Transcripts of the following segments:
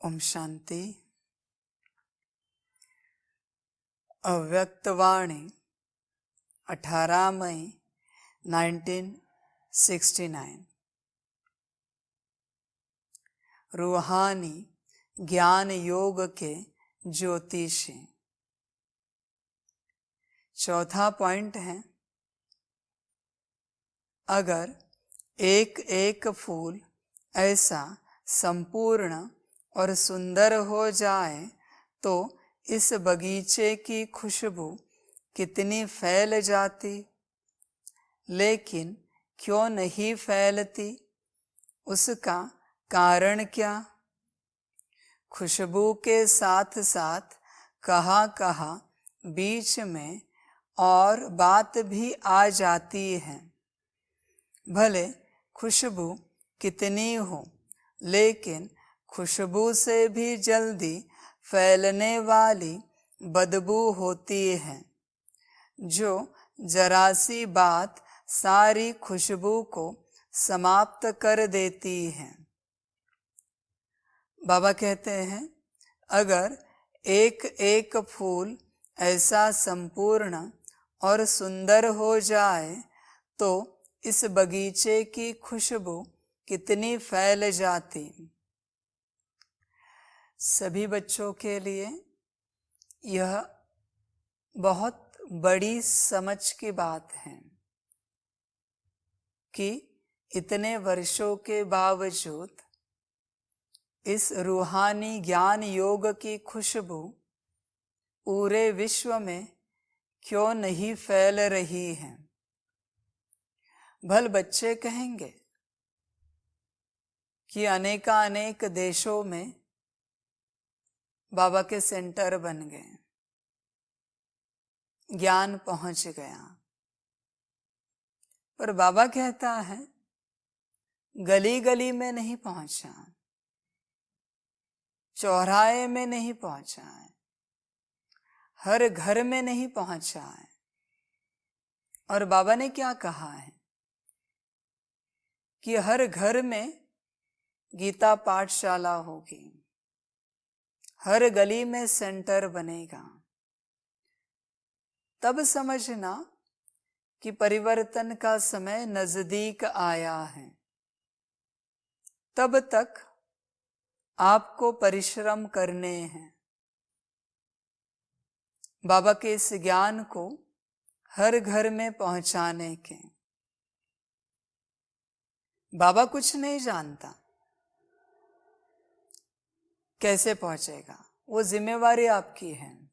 ओम शांति। अव्यक्तवाणी 18 मई 1969। रूहानी ज्ञान योग के ज्योतिषी। चौथा पॉइंट है, अगर एक एक फूल ऐसा संपूर्ण और सुंदर हो जाए तो इस बगीचे की खुशबू कितनी फैल जाती, लेकिन क्यों नहीं फैलती? उसका कारण क्या? खुशबू के साथ साथ कहाँ कहाँ बीच में और बात भी आ जाती है। भले खुशबू कितनी हो, लेकिन खुशबू से भी जल्दी फैलने वाली बदबू होती है, जो जरा सी बात सारी खुशबू को समाप्त कर देती है। बाबा कहते हैं, अगर एक एक फूल ऐसा संपूर्ण और सुंदर हो जाए तो इस बगीचे की खुशबू कितनी फैल जाती। सभी बच्चों के लिए यह बहुत बड़ी समझ की बात है कि इतने वर्षों के बावजूद इस रूहानी ज्ञान योग की खुशबू पूरे विश्व में क्यों नहीं फैल रही है। भल बच्चे कहेंगे कि अनेक देशों में बाबा के सेंटर बन गए, ज्ञान पहुंच गया, पर बाबा कहता है गली गली में नहीं पहुंचा, चौराहे में नहीं पहुंचा है, हर घर में नहीं पहुंचा है। और बाबा ने क्या कहा है कि हर घर में गीता पाठशाला होगी, हर गली में सेंटर बनेगा। तब समझना कि परिवर्तन का समय नजदीक आया है। तब तक आपको परिश्रम करने हैं, बाबा के इस ज्ञान को हर घर में पहुंचाने के। बाबा कुछ नहीं जानता, कैसे पहुंचेगा, वो जिम्मेवारी आपकी है।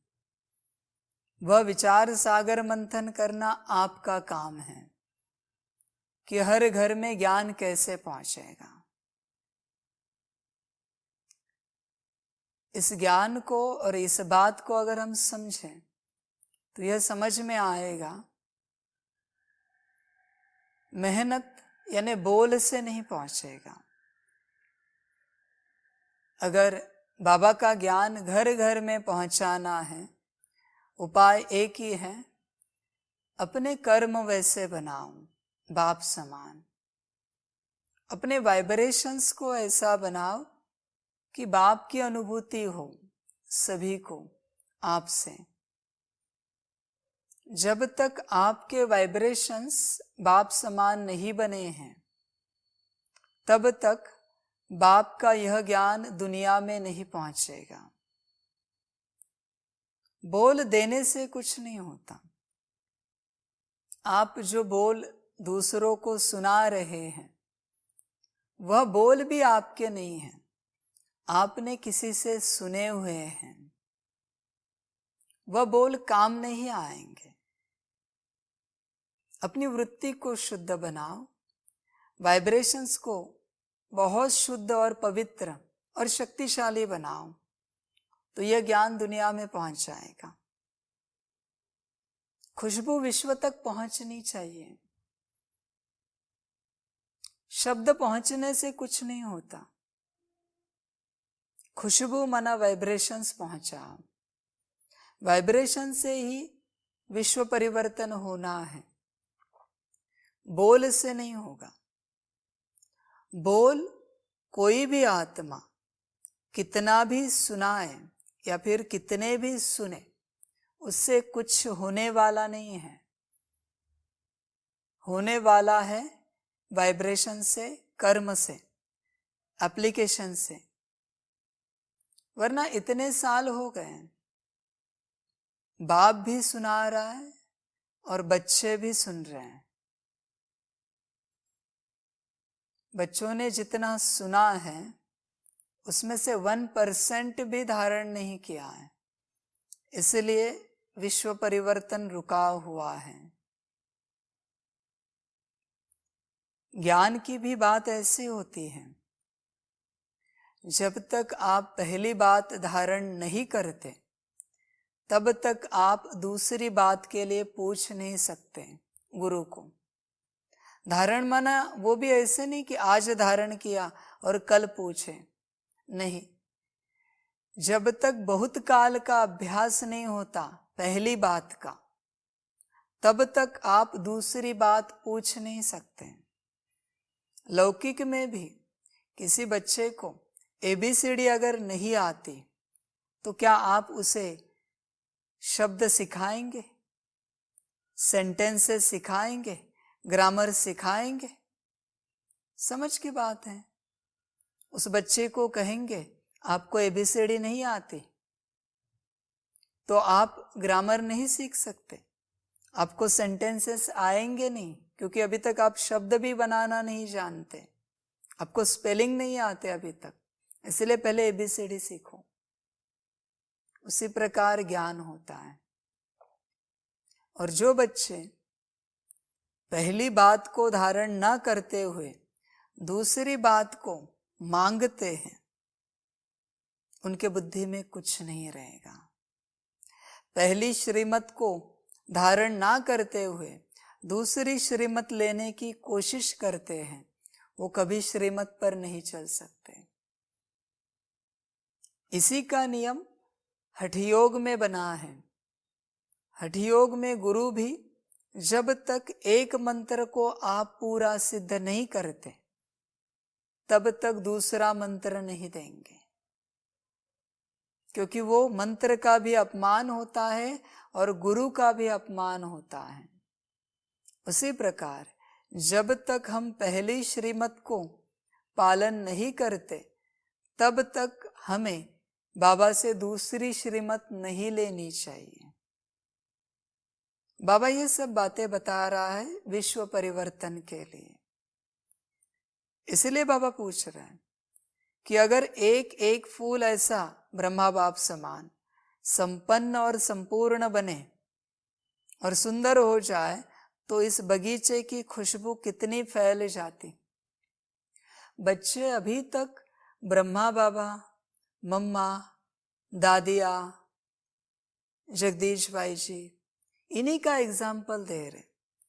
वह विचार सागर मंथन करना आपका काम है कि हर घर में ज्ञान कैसे पहुंचेगा। इस ज्ञान को और इस बात को अगर हम समझें तो यह समझ में आएगा, मेहनत यानी बोल से नहीं पहुंचेगा। अगर बाबा का ज्ञान घर घर में पहुंचाना है, उपाय एक ही है, अपने कर्म वैसे बनाओ बाप समान। अपने वाइब्रेशंस को ऐसा बनाओ कि बाप की अनुभूति हो सभी को आपसे। जब तक आपके वाइब्रेशंस बाप समान नहीं बने हैं, तब तक बाप का यह ज्ञान दुनिया में नहीं पहुंचेगा। बोल देने से कुछ नहीं होता। आप जो बोल दूसरों को सुना रहे हैं, वह बोल भी आपके नहीं हैं, आपने किसी से सुने हुए हैं। वह बोल काम नहीं आएंगे। अपनी वृत्ति को शुद्ध बनाओ, वाइब्रेशंस को बहुत शुद्ध और पवित्र और शक्तिशाली बनाओ, तो यह ज्ञान दुनिया में पहुंच जाएगा। खुशबू विश्व तक पहुंचनी चाहिए। शब्द पहुंचने से कुछ नहीं होता। खुशबू माना वाइब्रेशंस पहुंचाओ। वाइब्रेशन से ही विश्व परिवर्तन होना है, बोल से नहीं होगा। बोल कोई भी आत्मा कितना भी सुनाए या फिर कितने भी सुने, उससे कुछ होने वाला नहीं है। होने वाला है वाइब्रेशन से, कर्म से, एप्लीकेशन से। वरना इतने साल हो गए, बाप भी सुना रहा है और बच्चे भी सुन रहे हैं। बच्चों ने जितना सुना है उसमें से 1% भी धारण नहीं किया है, इसलिए विश्व परिवर्तन रुका हुआ है। ज्ञान की भी बात ऐसी होती है, जब तक आप पहली बात धारण नहीं करते तब तक आप दूसरी बात के लिए पूछ नहीं सकते गुरु को। धारण माना वो भी ऐसे नहीं कि आज धारण किया और कल पूछे, नहीं। जब तक बहुत काल का अभ्यास नहीं होता पहली बात का, तब तक आप दूसरी बात पूछ नहीं सकते। लौकिक में भी किसी बच्चे को ABCD अगर नहीं आती तो क्या आप उसे शब्द सिखाएंगे, सेंटेंसेस सिखाएंगे, ग्रामर सिखाएंगे? समझ की बात है। उस बच्चे को कहेंगे आपको ABCD नहीं आती तो आप ग्रामर नहीं सीख सकते, आपको सेंटेंसेस आएंगे नहीं, क्योंकि अभी तक आप शब्द भी बनाना नहीं जानते, आपको स्पेलिंग नहीं आते अभी तक, इसलिए पहले ABCD सीखो। उसी प्रकार ज्ञान होता है। और जो बच्चे पहली बात को धारण ना करते हुए दूसरी बात को मांगते हैं, उनके बुद्धि में कुछ नहीं रहेगा। पहली श्रीमत को धारण ना करते हुए दूसरी श्रीमत लेने की कोशिश करते हैं, वो कभी श्रीमत पर नहीं चल सकते। इसी का नियम हठयोग में बना है। हठयोग में गुरु भी जब तक एक मंत्र को आप पूरा सिद्ध नहीं करते तब तक दूसरा मंत्र नहीं देंगे, क्योंकि वो मंत्र का भी अपमान होता है और गुरु का भी अपमान होता है। उसी प्रकार जब तक हम पहली श्रीमत को पालन नहीं करते तब तक हमें बाबा से दूसरी श्रीमत नहीं लेनी चाहिए। बाबा ये सब बातें बता रहा है विश्व परिवर्तन के लिए। इसलिए बाबा पूछ रहे हैं कि अगर एक एक फूल ऐसा ब्रह्मा बाप समान संपन्न और संपूर्ण बने और सुंदर हो जाए तो इस बगीचे की खुशबू कितनी फैल जाती। बच्चे अभी तक ब्रह्मा बाबा, मम्मा, दादिया, जगदीश भाई जी, इन्हीं का एग्जाम्पल दे रहे।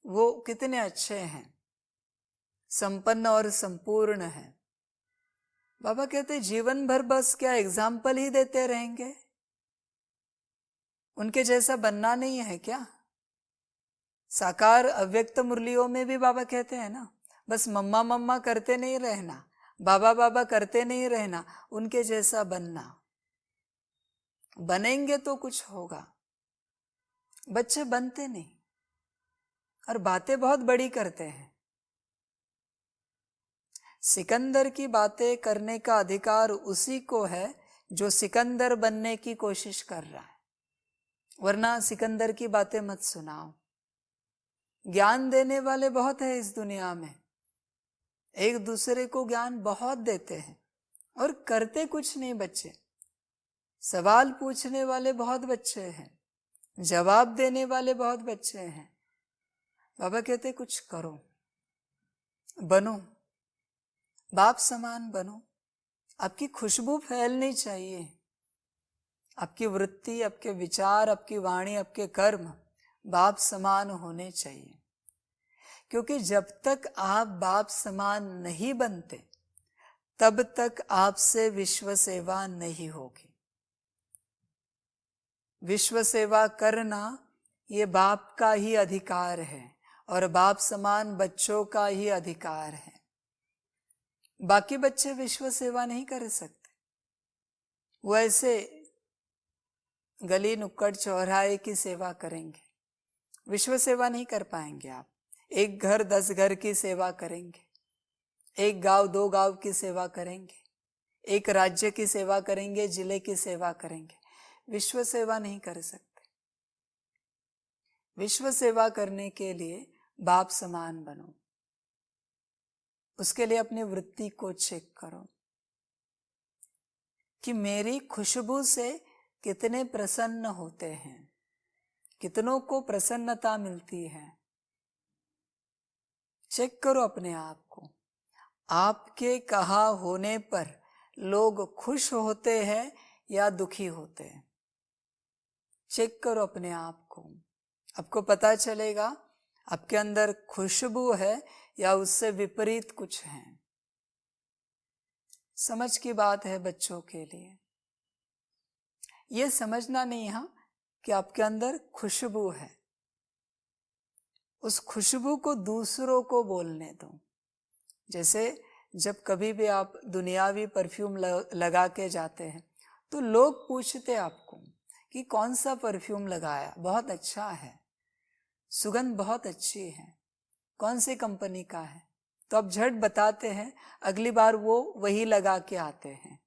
वो कितने अच्छे हैं, संपन्न और संपूर्ण है। बाबा कहते जीवन भर बस क्या एग्जाम्पल ही देते रहेंगे? उनके जैसा बनना नहीं है क्या? साकार अव्यक्त मुरलियों में भी बाबा कहते हैं ना, बस मम्मा मम्मा करते नहीं रहना, बाबा बाबा करते नहीं रहना, उनके जैसा बनना। बनेंगे तो कुछ होगा। बच्चे बनते नहीं और बातें बहुत बड़ी करते हैं। सिकंदर की बातें करने का अधिकार उसी को है जो सिकंदर बनने की कोशिश कर रहा है, वरना सिकंदर की बातें मत सुनाओ। ज्ञान देने वाले बहुत है इस दुनिया में, एक दूसरे को ज्ञान बहुत देते हैं और करते कुछ नहीं बच्चे। सवाल पूछने वाले बहुत बच्चे हैं, जवाब देने वाले बहुत बच्चे हैं। बाबा कहते कुछ करो, बनो, बाप समान बनो। आपकी खुशबू फैलनी चाहिए, आपकी वृत्ति, आपके विचार, आपकी वाणी, आपके कर्म बाप समान होने चाहिए। क्योंकि जब तक आप बाप समान नहीं बनते तब तक आपसे विश्व सेवा नहीं होगी। विश्व सेवा करना ये बाप का ही अधिकार है और बाप समान बच्चों का ही अधिकार है। बाकी बच्चे विश्व सेवा नहीं कर सकते। वो ऐसे गली नुक्कड़ चौराहे की सेवा करेंगे, विश्व सेवा नहीं कर पाएंगे आप। एक घर 10 घर की सेवा करेंगे, एक गांव 2 गांव की सेवा करेंगे, एक राज्य की सेवा करेंगे, जिले की सेवा करेंगे, विश्व सेवा नहीं कर सकते। विश्व सेवा करने के लिए बाप समान बनो। उसके लिए अपनी वृत्ति को चेक करो कि मेरी खुशबू से कितने प्रसन्न होते हैं, कितनों को प्रसन्नता मिलती है। चेक करो अपने आप को। आपके कहा होने पर लोग खुश होते हैं या दुखी होते हैं? चेक करो अपने आप को। आपको पता चलेगा आपके अंदर खुशबू है या उससे विपरीत कुछ है। समझ की बात है बच्चों के लिए। ये समझना नहीं है कि आपके अंदर खुशबू है, उस खुशबू को दूसरों को बोलने दो। जैसे जब कभी भी आप दुनियावी परफ्यूम लगा के जाते हैं तो लोग पूछते आपको कि कौन सा परफ्यूम लगाया, बहुत अच्छा है, सुगंध बहुत अच्छी है, कौन सी कंपनी का है, तो आप झट बताते हैं, अगली बार वो वही लगा के आते हैं।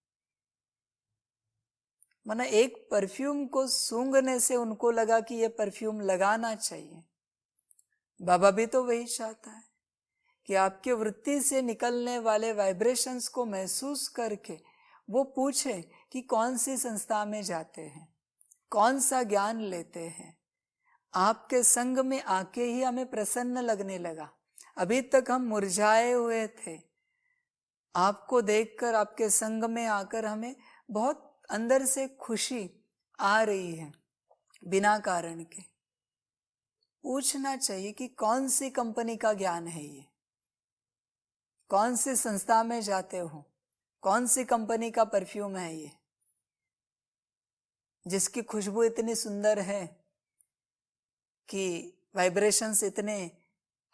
माना एक परफ्यूम को सूंघने से उनको लगा कि ये परफ्यूम लगाना चाहिए। बाबा भी तो वही चाहता है कि आपके वृत्ति से निकलने वाले वाइब्रेशंस को महसूस करके वो पूछे कि कौन सी संस्था में जाते हैं, कौन सा ज्ञान लेते हैं। आपके संग में आके ही हमें प्रसन्न लगने लगा। अभी तक हम मुरझाए हुए थे, आपको देखकर, आपके संग में आकर हमें बहुत अंदर से खुशी आ रही है बिना कारण के। पूछना चाहिए कि कौन सी कंपनी का ज्ञान है ये, कौन सी संस्था में जाते हो, कौन सी कंपनी का परफ्यूम है ये, जिसकी खुशबू इतनी सुंदर है कि वाइब्रेशंस इतने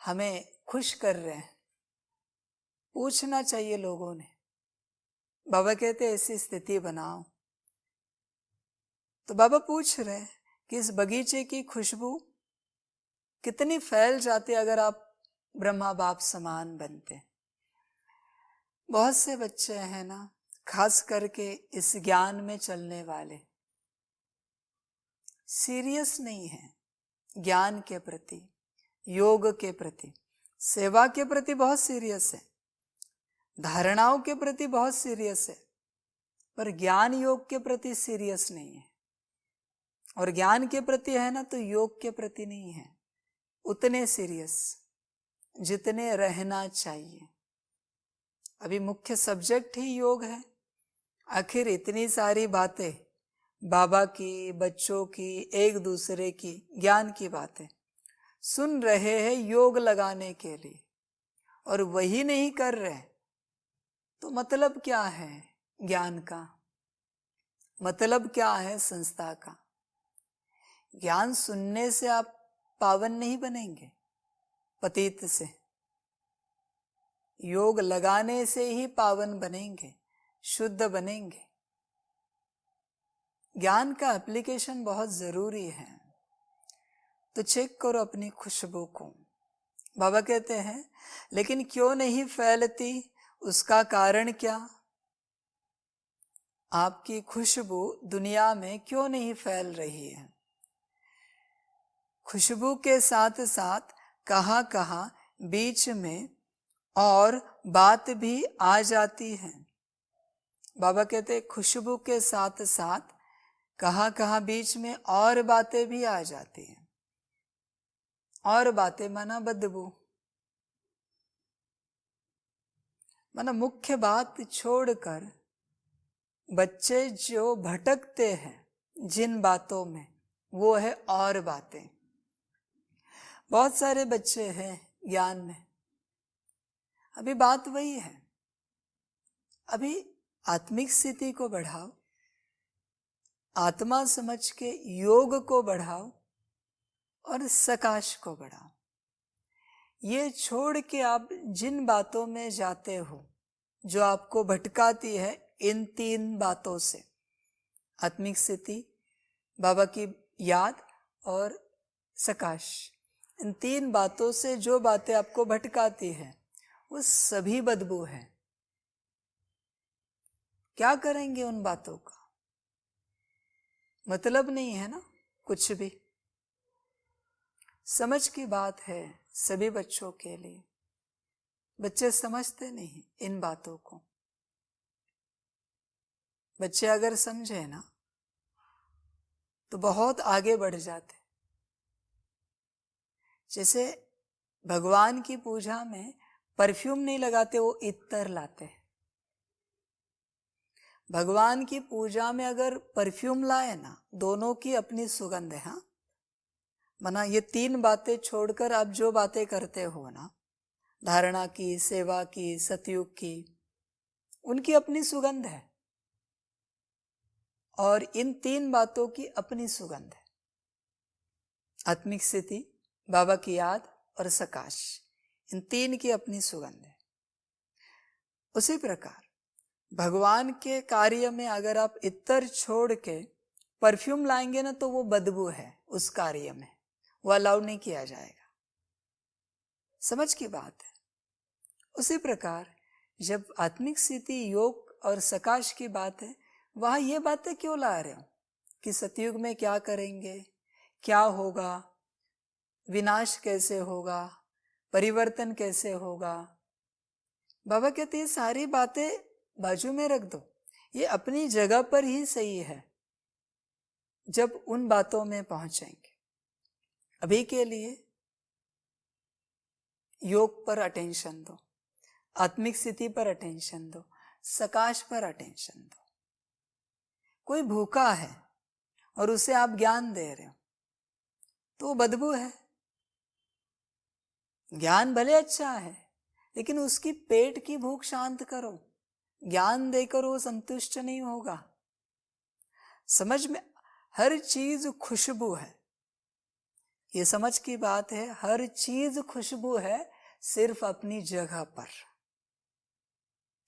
हमें खुश कर रहे हैं। पूछना चाहिए लोगों ने। बाबा कहते ऐसी स्थिति बनाओ। तो बाबा पूछ रहे हैं कि इस बगीचे की खुशबू कितनी फैल जाती अगर आप ब्रह्मा बाप समान बनते। बहुत से बच्चे हैं ना, खास करके इस ज्ञान में चलने वाले, सीरियस नहीं है ज्ञान के प्रति, योग के प्रति, सेवा के प्रति बहुत सीरियस है, धारणाओं के प्रति बहुत सीरियस है, पर ज्ञान योग के प्रति सीरियस नहीं है। और ज्ञान के प्रति है ना, तो योग के प्रति नहीं है उतने सीरियस जितने रहना चाहिए। अभी मुख्य सब्जेक्ट ही योग है। आखिर इतनी सारी बातें बाबा की, बच्चों की, एक दूसरे की, ज्ञान की बातें सुन रहे हैं योग लगाने के लिए, और वही नहीं कर रहे, तो मतलब क्या है ज्ञान का? मतलब क्या है संस्था का? ज्ञान सुनने से आप पावन नहीं बनेंगे, पतित से। योग लगाने से ही पावन बनेंगे, शुद्ध बनेंगे। ज्ञान का एप्लीकेशन बहुत जरूरी है। तो चेक करो अपनी खुशबू को। बाबा कहते हैं लेकिन क्यों नहीं फैलती, उसका कारण क्या? आपकी खुशबू दुनिया में क्यों नहीं फैल रही है? खुशबू के साथ साथ कहाँ कहाँ बीच में और बात भी आ जाती है। बाबा कहते खुशबू के साथ साथ कहाँ कहाँ बीच में और बातें भी आ जाती हैं। और बातें माना बदबू, माना मुख्य बात छोड़कर बच्चे जो भटकते हैं जिन बातों में, वो है और बातें। बहुत सारे बच्चे हैं ज्ञान में, अभी बात वही है। अभी आत्मिक स्थिति को बढ़ाओ, आत्मा समझ के योग को बढ़ाओ और सकाश को बढ़ाओ। ये छोड़ के आप जिन बातों में जाते हो जो आपको भटकाती है, इन 3 बातों से आत्मिक स्थिति, बाबा की याद और सकाश, इन 3 बातों से जो बातें आपको भटकाती है वो सभी बदबू है। क्या करेंगे उन बातों का? मतलब नहीं है ना कुछ भी। समझ की बात है सभी बच्चों के लिए। बच्चे समझते नहीं इन बातों को। बच्चे अगर समझे ना तो बहुत आगे बढ़ जाते। जैसे भगवान की पूजा में परफ्यूम नहीं लगाते, वो इत्तर लाते हैं। भगवान की पूजा में अगर परफ्यूम लाए ना, दोनों की अपनी सुगंध है। हाँ, मना ये 3 बातें छोड़कर आप जो बातें करते हो ना, धारणा की, सेवा की, सतयुग की, उनकी अपनी सुगंध है और इन 3 बातों की अपनी सुगंध है। आत्मिक स्थिति, बाबा की याद और सकाश, इन 3 की अपनी सुगंध है। उसी प्रकार भगवान के कार्य में अगर आप इत्तर छोड़ के परफ्यूम लाएंगे ना तो वो बदबू है उस कार्य में, वो अलाउ नहीं किया जाएगा। समझ की बात है। उसी प्रकार जब आत्मिक स्थिति, योग और सकाश की बात है, वहां ये बातें क्यों ला रहे हो कि सतयुग में क्या करेंगे, क्या होगा, विनाश कैसे होगा, परिवर्तन कैसे होगा। बाबा कहते हैं सारी बातें बाजू में रख दो, ये अपनी जगह पर ही सही है जब उन बातों में पहुंचेंगे। अभी के लिए योग पर अटेंशन दो, आत्मिक स्थिति पर अटेंशन दो, सकाश पर अटेंशन दो। कोई भूखा है और उसे आप ज्ञान दे रहे हो तो वो बदबू है। ज्ञान भले अच्छा है लेकिन उसकी पेट की भूख शांत करो। ज्ञान देकर वो संतुष्ट नहीं होगा। समझ में हर चीज खुशबू है, ये समझ की बात है। हर चीज खुशबू है, सिर्फ अपनी जगह पर,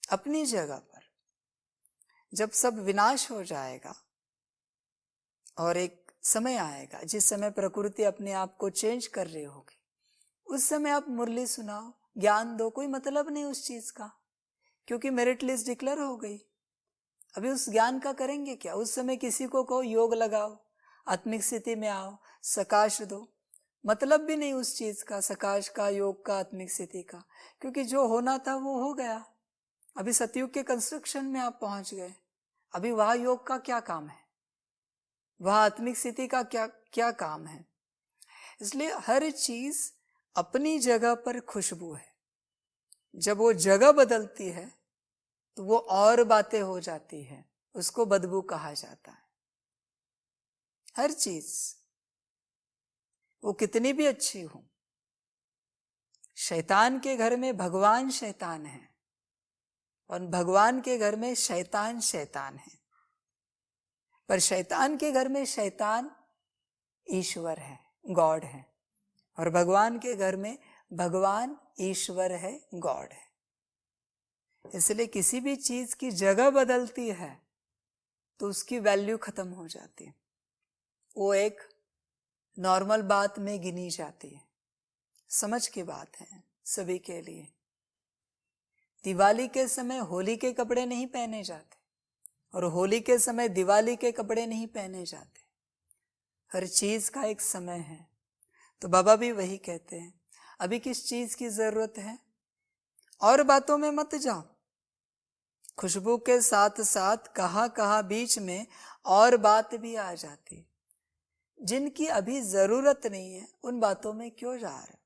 अपनी जगह पर। जब सब विनाश हो जाएगा और एक समय आएगा जिस समय प्रकृति अपने आप को चेंज कर रही होगी, उस समय आप मुरली सुनाओ, ज्ञान दो, कोई मतलब नहीं उस चीज का, क्योंकि मेरिट लिस्ट डिक्लेयर हो गई। अभी उस ज्ञान का करेंगे क्या? उस समय किसी को कहो योग लगाओ, आत्मिक स्थिति में आओ, सकाश दो, मतलब भी नहीं उस चीज का, सकाश का, योग का, आत्मिक स्थिति का, क्योंकि जो होना था वो हो गया। अभी सतयुग के कंस्ट्रक्शन में आप पहुंच गए। अभी वहां योग का क्या काम है, वहां आत्मिक स्थिति का क्या क्या काम है? इसलिए हर चीज अपनी जगह पर खुशबू है। जब वो जगह बदलती है तो वो और बातें हो जाती है, उसको बदबू कहा जाता है। हर चीज वो कितनी भी अच्छी हो, शैतान के घर में भगवान शैतान है और भगवान के घर में शैतान शैतान है, पर शैतान के घर में शैतान ईश्वर है, गॉड है, और भगवान के घर में भगवान ईश्वर है, गॉड है। इसलिए किसी भी चीज की जगह बदलती है तो उसकी वैल्यू खत्म हो जाती है, वो एक नॉर्मल बात में गिनी जाती है। समझ की बात है सभी के लिए। दिवाली के समय होली के कपड़े नहीं पहने जाते और होली के समय दिवाली के कपड़े नहीं पहने जाते। हर चीज का एक समय है। तो बाबा भी वही कहते हैं, अभी किस चीज की जरूरत है, और बातों में मत जाओ। खुशबू के साथ साथ कहाँ कहाँ बीच में और बात भी आ जाती, जिनकी अभी जरूरत नहीं है, उन बातों में क्यों जा रहे हो?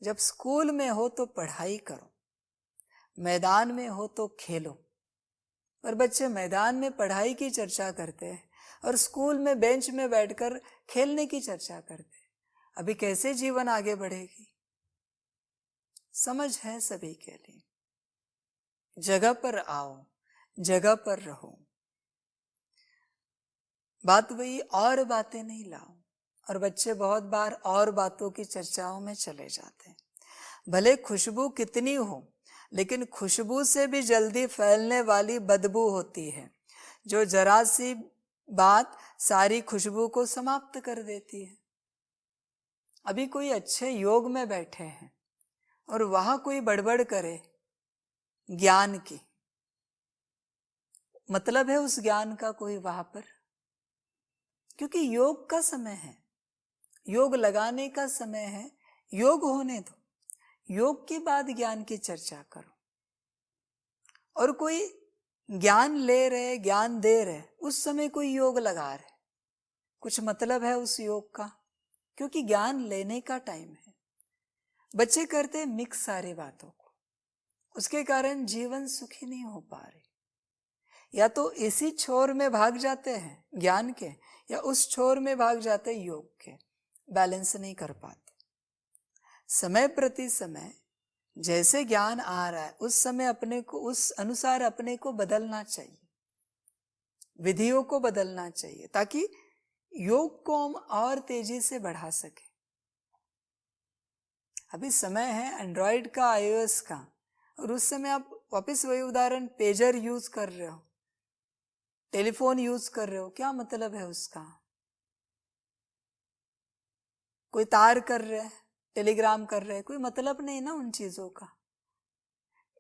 जब स्कूल में हो तो पढ़ाई करो, मैदान में हो तो खेलो। पर बच्चे मैदान में पढ़ाई की चर्चा करते हैं और स्कूल में बेंच में बैठकर खेलने की चर्चा करते हैं। अभी कैसे जीवन आगे बढ़ेगी? समझ है सभी के लिए। जगह पर आओ, जगह पर रहो। बात वही, और बातें नहीं लाओ। और बच्चे बहुत बार और बातों की चर्चाओं में चले जाते हैं। भले खुशबू कितनी हो, लेकिन खुशबू से भी जल्दी फैलने वाली बदबू होती है, जो जरा सी बात सारी खुशबू को समाप्त कर देती है। अभी कोई अच्छे योग में बैठे हैं और वहां कोई बड़बड़ करे ज्ञान की, मतलब है उस ज्ञान का कोई वहां पर, क्योंकि योग का समय है, योग लगाने का समय है, योग होने दो, योग के बाद ज्ञान की चर्चा करो। और कोई ज्ञान ले रहे, ज्ञान दे रहे, उस समय कोई योग लगा रहे, कुछ मतलब है उस योग का, क्योंकि ज्ञान लेने का टाइम है। बच्चे करते मिक्स सारी बातों को, उसके कारण जीवन सुखी नहीं हो पा रहे। या तो इसी छोर में भाग जाते हैं ज्ञान के, या उस छोर में भाग जाते हैं योग के, बैलेंस नहीं कर पाते। समय प्रति समय जैसे ज्ञान आ रहा है उस समय अपने को उस अनुसार अपने को बदलना चाहिए, विधियों को बदलना चाहिए, ताकि योग को हम और तेजी से बढ़ा सके। अभी समय है एंड्रॉइड का, आईओएस का, और उस समय आप वापस वही उदाहरण, पेजर यूज कर रहे हो, टेलीफोन यूज कर रहे हो, क्या मतलब है उसका? कोई तार कर रहे हैं, टेलीग्राम कर रहे हैं, कोई मतलब नहीं ना उन चीजों का।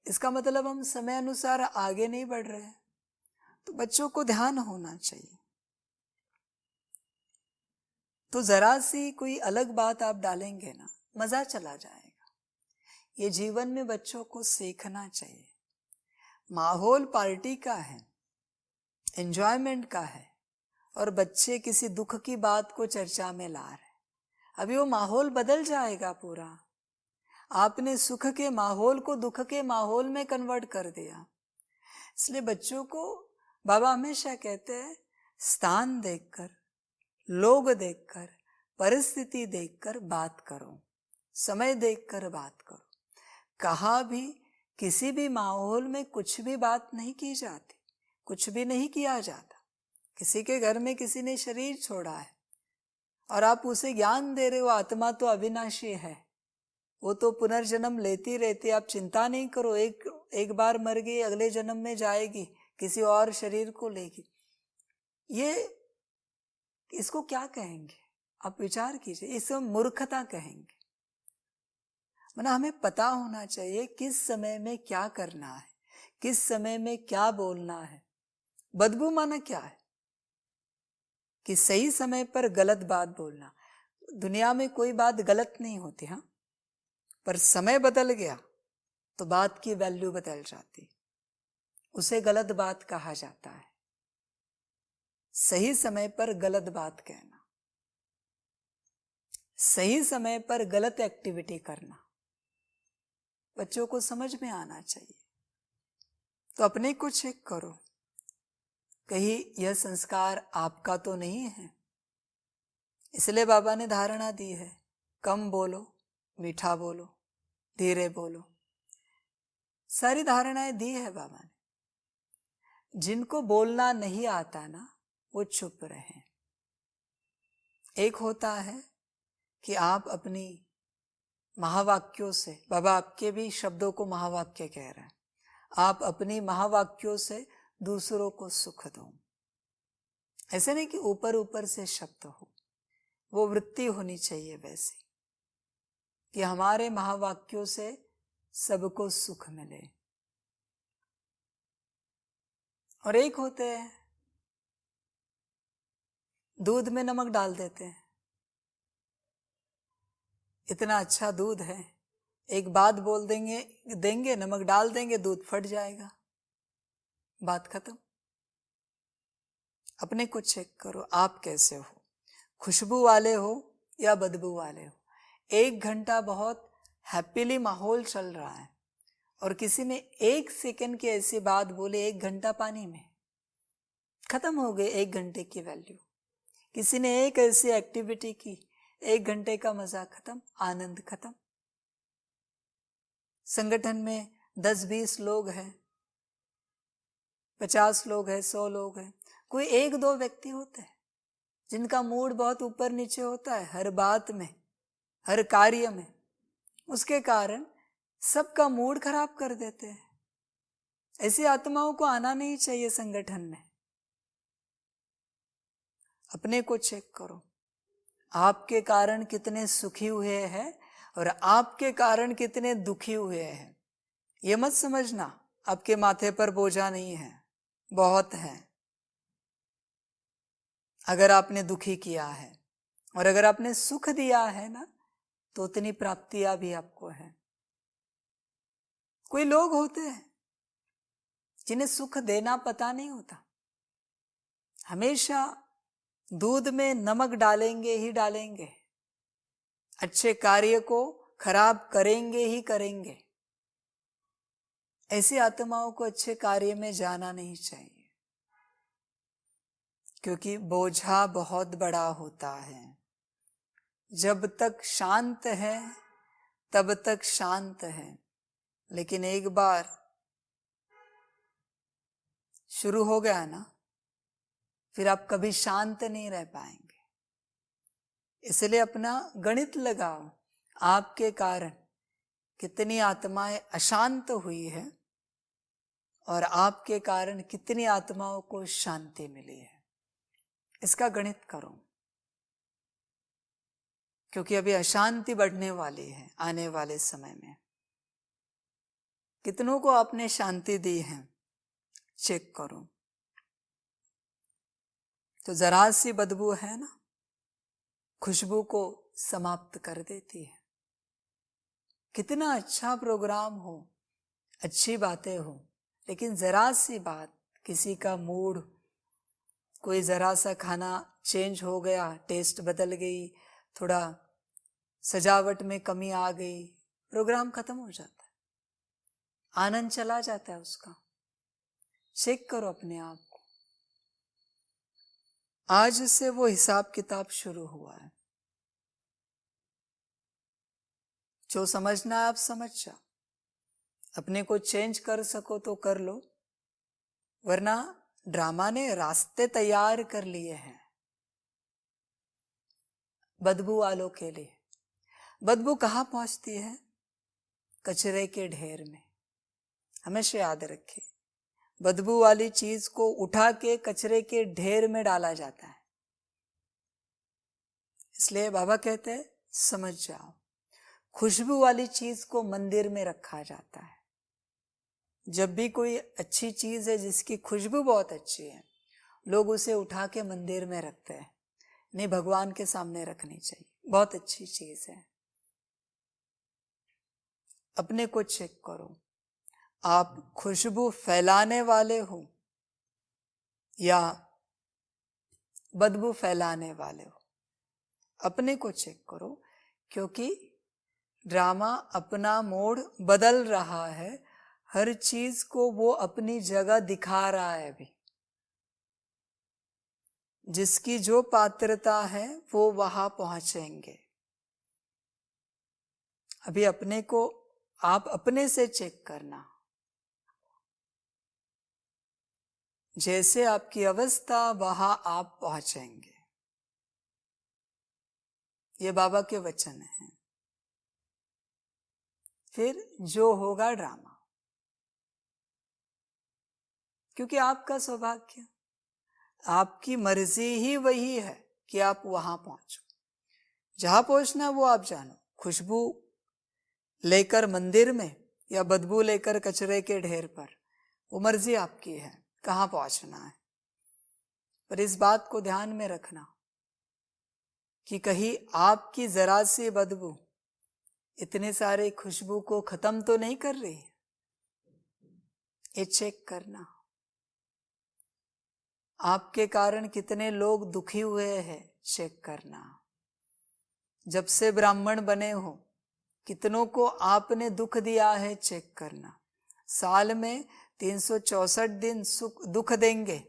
इसका मतलब हम समय अनुसार आगे नहीं बढ़ रहे हैं। तो बच्चों को ध्यान होना चाहिए। तो जरा सी कोई अलग बात आप डालेंगे ना, मजा चला जाएगा। ये जीवन में बच्चों को सीखना चाहिए। माहौल पार्टी का है, एंजॉयमेंट का है, और बच्चे किसी दुख की बात को चर्चा में ला रहे। अभी वो माहौल बदल जाएगा पूरा। आपने सुख के माहौल को दुख के माहौल में कन्वर्ट कर दिया। इसलिए बच्चों को बाबा हमेशा कहते हैं, स्थान देखकर, लोग देखकर, परिस्थिति देखकर बात करो, समय देखकर बात करो। कहाँ भी किसी भी माहौल में कुछ भी बात नहीं की जाती, कुछ भी नहीं किया जाता। किसी के घर में किसी ने शरीर छोड़ा है और आप उसे ज्ञान दे रहे हो, आत्मा तो अविनाशी है, वो तो पुनर्जन्म लेती रहती, आप चिंता नहीं करो, एक बार मर गई, अगले जन्म में जाएगी, किसी और शरीर को लेगी। ये इसको क्या कहेंगे? आप विचार कीजिए, इसको मूर्खता कहेंगे। मतलब हमें पता होना चाहिए किस समय में क्या करना है, किस समय में क्या बोलना है। बदबू माना क्या है? कि सही समय पर गलत बात बोलना। दुनिया में कोई बात गलत नहीं होती, हाँ, पर समय बदल गया तो बात की वैल्यू बदल जाती, उसे गलत बात कहा जाता है। सही समय पर गलत बात कहना, सही समय पर गलत एक्टिविटी करना, बच्चों को समझ में आना चाहिए। तो अपने को चेक करो, कहीं यह संस्कार आपका तो नहीं है। इसलिए बाबा ने धारणा दी है, कम बोलो, मीठा बोलो, धीरे बोलो। सारी धारणाएं दी है बाबा ने। जिनको बोलना नहीं आता ना, वो चुप रहे। एक होता है कि आप अपनी महावाक्यों से, बाबा आपके भी शब्दों को महावाक्य कह रहे हैं, आप अपनी महावाक्यों से दूसरों को सुख दो। ऐसे नहीं कि ऊपर ऊपर से शब्द हो, वो वृत्ति होनी चाहिए वैसी कि हमारे महावाक्यों से सबको सुख मिले। और एक होते हैं दूध में नमक डाल देते हैं, इतना अच्छा दूध है, एक बात बोल देंगे नमक डाल देंगे, दूध फट जाएगा, बात खत्म। अपने को चेक करो, आप कैसे हो, खुशबू वाले हो या बदबू वाले हो। 1 घंटा बहुत हैप्पीली माहौल चल रहा है और किसी ने 1 सेकंड की ऐसी बात बोले, 1 घंटा पानी में खत्म हो गए 1 घंटे की वैल्यू। किसी ने एक ऐसी एक्टिविटी की, 1 घंटे का मजा खत्म, आनंद खत्म। संगठन में 10-20 लोग हैं, 50 लोग हैं, 100 लोग हैं, कोई 1-2 व्यक्ति होते हैं जिनका मूड बहुत ऊपर नीचे होता है हर बात में, हर कार्य में, उसके कारण सबका मूड खराब कर देते हैं। ऐसी आत्माओं को आना नहीं चाहिए संगठन में। अपने को चेक करो, आपके कारण कितने सुखी हुए हैं और आपके कारण कितने दुखी हुए हैं। ये मत समझना आपके माथे पर बोझा नहीं है, बहुत है। अगर आपने दुखी किया है और अगर आपने सुख दिया है ना, तो उतनी प्राप्तियां भी आपको है। कोई लोग होते हैं जिन्हें सुख देना पता नहीं होता, हमेशा दूध में नमक डालेंगे ही डालेंगे, अच्छे कार्य को खराब करेंगे ही करेंगे। ऐसी आत्माओं को अच्छे कार्य में जाना नहीं चाहिए, क्योंकि बोझा बहुत बड़ा होता है। जब तक शांत है तब तक शांत है, लेकिन एक बार शुरू हो गया ना, फिर आप कभी शांत नहीं रह पाएंगे। इसलिए अपना गणित लगाओ, आपके कारण कितनी आत्माएं अशांत हुई है और आपके कारण कितनी आत्माओं को शांति मिली है। इसका गणित करो, क्योंकि अभी अशांति बढ़ने वाली है आने वाले समय में। कितनों को आपने शांति दी है, चेक करो। तो जरा सी बदबू है ना, खुशबू को समाप्त कर देती है। कितना अच्छा प्रोग्राम हो, अच्छी बातें हो, लेकिन जरा सी बात, किसी का मूड, कोई जरा सा खाना चेंज हो गया, टेस्ट बदल गई, थोड़ा सजावट में कमी आ गई, प्रोग्राम खत्म हो जाता है, आनंद चला जाता है उसका। चेक करो अपने आप को। आज से वो हिसाब किताब शुरू हुआ है। जो समझना है आप समझ जाओ, अपने को चेंज कर सको तो कर लो, वरना ड्रामा ने रास्ते तैयार कर लिए हैं बदबू वालों के लिए। बदबू कहाँ पहुंचती है? कचरे के ढेर में। हमेशा याद रखिए, बदबू वाली चीज को उठा के कचरे के ढेर में डाला जाता है। इसलिए बाबा कहते हैं समझ जाओ, खुशबू वाली चीज को मंदिर में रखा जाता है। जब भी कोई अच्छी चीज है जिसकी खुशबू बहुत अच्छी है, लोग उसे उठा के मंदिर में रखते हैं। नहीं, भगवान के सामने रखनी चाहिए, बहुत अच्छी चीज है। अपने को चेक करो, आप खुशबू फैलाने वाले हो या बदबू फैलाने वाले हो। अपने को चेक करो, क्योंकि ड्रामा अपना मोड़ बदल रहा है, हर चीज को वो अपनी जगह दिखा रहा है। अभी जिसकी जो पात्रता है वो वहां पहुंचेंगे। अभी अपने को आप अपने से चेक करना, जैसे आपकी अवस्था वहां आप पहुंचेंगे। ये बाबा के वचन हैं। फिर जो होगा ड्रामा, क्योंकि आपका सौभाग्य, आपकी मर्जी ही वही है कि आप वहां पहुंचो। जहां पहुंचना वो आप जानो, खुशबू लेकर मंदिर में या बदबू लेकर कचरे के ढेर पर, वो मर्जी आपकी है कहां पहुंचना है। पर इस बात को ध्यान में रखना कि कहीं आपकी जरा सी बदबू इतने सारे खुशबू को खत्म तो नहीं कर रही। ये चेक करना, आपके कारण कितने लोग दुखी हुए हैं, चेक करना। जब से ब्राह्मण बने हो, कितनों को आपने दुख दिया है, चेक करना। साल में 364 दिन सुख दुख देंगे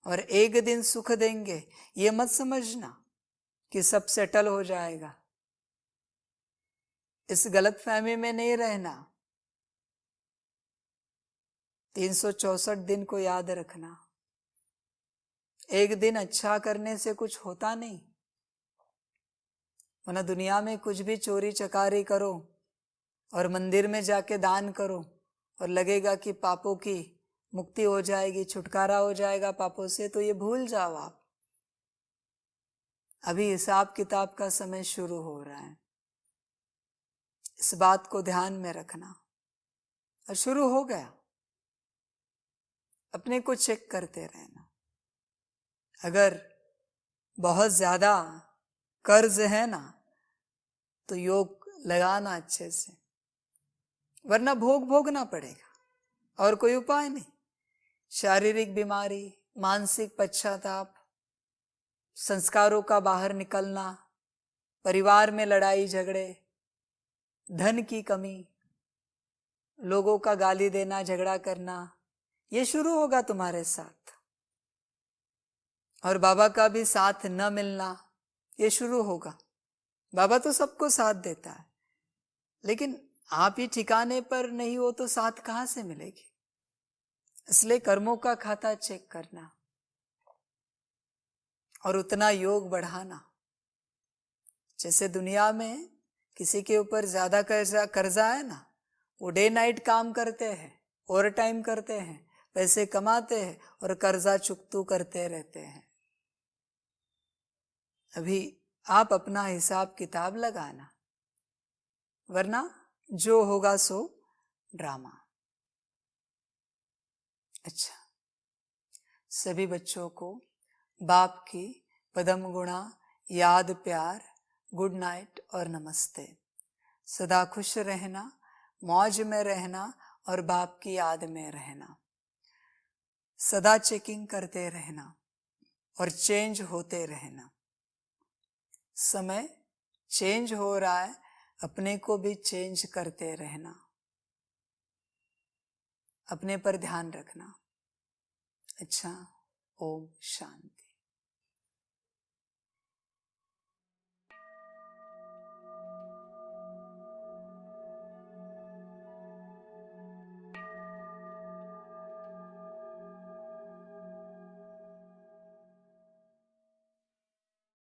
और एक दिन सुख देंगे। ये मत समझना कि सब सेटल हो जाएगा, इस गलत फहमी में नहीं रहना। 364 दिन को याद रखना। एक दिन अच्छा करने से कुछ होता नहीं, वरना दुनिया में कुछ भी चोरी चकारी करो और मंदिर में जाके दान करो और लगेगा कि पापों की मुक्ति हो जाएगी, छुटकारा हो जाएगा पापों से, तो ये भूल जाओ आप। अभी हिसाब किताब का समय शुरू हो रहा है, इस बात को ध्यान में रखना। और शुरू हो गया, अपने को चेक करते रहना। अगर बहुत ज्यादा कर्ज है ना, तो योग लगाना अच्छे से, वरना भोगना पड़ेगा और कोई उपाय नहीं। शारीरिक बीमारी, मानसिक पश्चाताप, संस्कारों का बाहर निकलना, परिवार में लड़ाई झगड़े, धन की कमी, लोगों का गाली देना, झगड़ा करना, ये शुरू होगा तुम्हारे साथ। और बाबा का भी साथ न मिलना, ये शुरू होगा। बाबा तो सबको साथ देता है, लेकिन आप ही ठिकाने पर नहीं हो तो साथ कहां से मिलेगी। इसलिए कर्मों का खाता चेक करना और उतना योग बढ़ाना। जैसे दुनिया में किसी के ऊपर ज्यादा कर्जा है ना, वो डे नाइट काम करते हैं, ओवर टाइम करते हैं, पैसे कमाते हैं और कर्जा चुकतू करते रहते हैं। अभी आप अपना हिसाब किताब लगाना, वरना जो होगा सो ड्रामा। अच्छा, सभी बच्चों को बाप की पदम गुणा, याद, प्यार, गुड नाइट और नमस्ते। सदा खुश रहना, मौज में रहना और बाप की याद में रहना। सदा चेकिंग करते रहना और चेंज होते रहना। समय चेंज हो रहा है, अपने को भी चेंज करते रहना। अपने पर ध्यान रखना। अच्छा, ओम शांति।